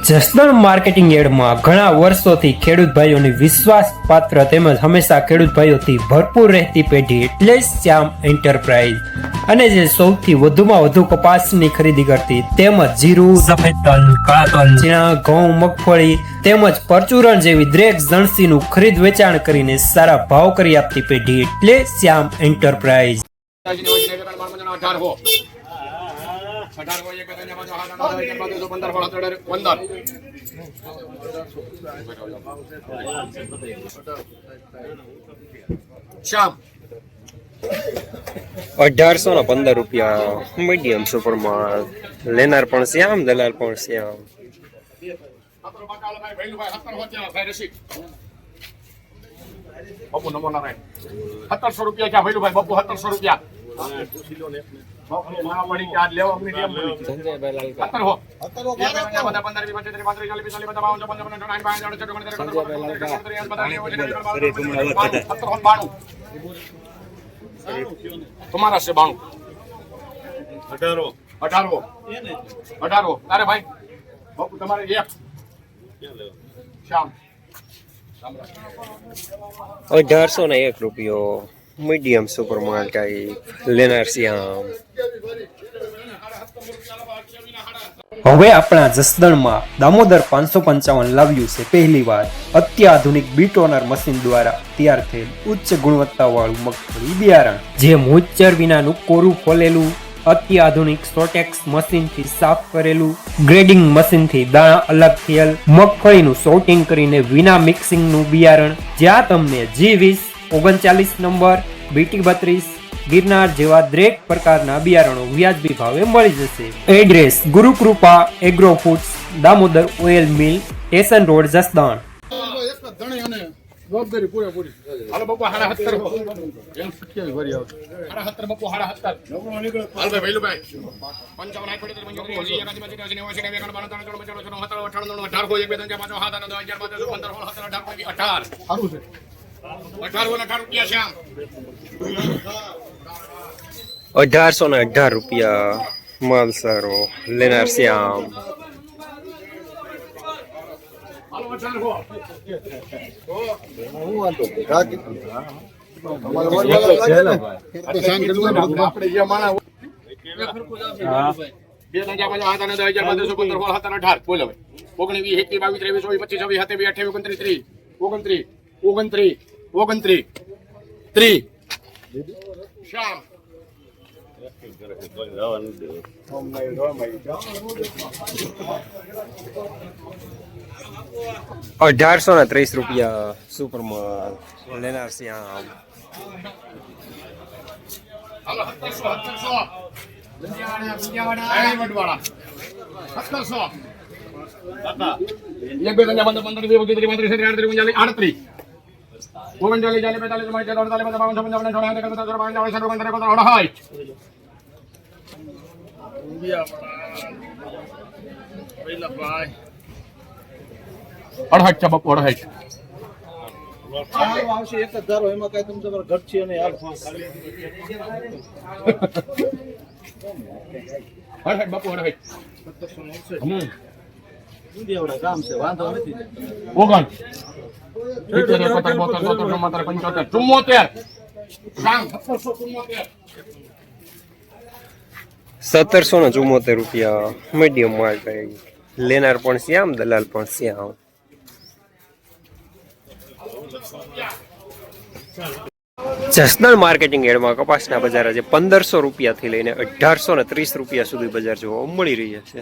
Jasdan marketing યાર્ડમાં ઘણા વર્ષોથી ખેડૂત ભાઈઓની વિશ્વાસપાત્ર તેમજ હંમેશા ખેડૂત ભાઈઓથી ભરપૂર રહેતી પેઢી એટલે શ્યામ એન્ટરપ્રાઇઝ, અને જે સૌથી વધુમાં વધુ કપાસની ખરીદી કરતી તેમજ જીરું, સફેદ તલ, કાળા તલ, ચણા, ઘઉં, મગફળી તેમજ પરચુરણ જેવી દરેક જણસીનું ખરીદ વેચાણ કરીને સારા ભાવ કરી આપતી પેઢી એટલે શ્યામ એન્ટરપ્રાઇઝ। શ્યામ 1815 રૂપિયા મીડિયમ સુપરમાં, લેનાર પણ શ્યામ, દલાલ પણ શ્યામ। 1700 રૂપિયા ક્યાં ભૈલુભાઈ? બપુ 1700 રૂપિયા તમારા છે 92 18 અરે ભાઈ બાપુ તમારે એક શ્યામ 1801 રૂપિયો મીડિયમ સુપરમાં ટાઈપ, લેનાર શ્યામ। હવે આપણા જસદણમાં દામોદર 555 લાવ્યું છે પહેલી વાર અત્યાધુનિક બીટોનર મશીન દ્વારા તૈયાર થયેલ ઉચ્ચ ગુણવત્તા વાળું મગફળી બિયારણ, જે મોઇસ્ચર વિનાનું કોરું ફોલેલું, અત્યાધુનિક સોટેક્સ મશીનથી સાફ કરેલું, ગ્રેડિંગ મશીનથી દાણા અલગ થયેલ મગફળીનું સોર્ટિંગ કરીને વિના મિક્સિંગનું બિયારણ, જ્યાં તમને G20, 39 નંબર, BT32, ગિરનાર જેવા દરેક પ્રકારના બિયારણો વ્યાજબી ભાવે મળી જશે। Address Gurukrupa agro foods, Damodar oil mill, station road, Jasdan. જવાબદારી પૂરેપૂરી। હાલો બાપુ 17 બાપુ 17 હાલ ભાઈ ભૈલુભાઈ 1818 રૂપિયા માલ સારો, લેનાર શ્યામ। શ્યામ 1830 રૂપિયા સુપરમાં, લેનાર શ્યામ। અડહટ બાપુ 18 આવશે એક જ ધારો, એમાં કઈ તમે તમારે ઘટ છે નહીં. અડહટ બાપુ 18 દુધિયાવાડા ગામ છે, વાંધો નથી. ઓગણ 1774 રૂપિયા મીડિયમ માલ ટાઈપ, લેનાર પણ શ્યામ, દલાલ પણ શ્યામ। જસદણ માર્કેટિંગ યાર્ડમાં કપાસના બજાર આજે 1500 રૂપિયાથી લઈને 1830 રૂપિયા સુધી બજાર જોવા મળી રહ્યા છે।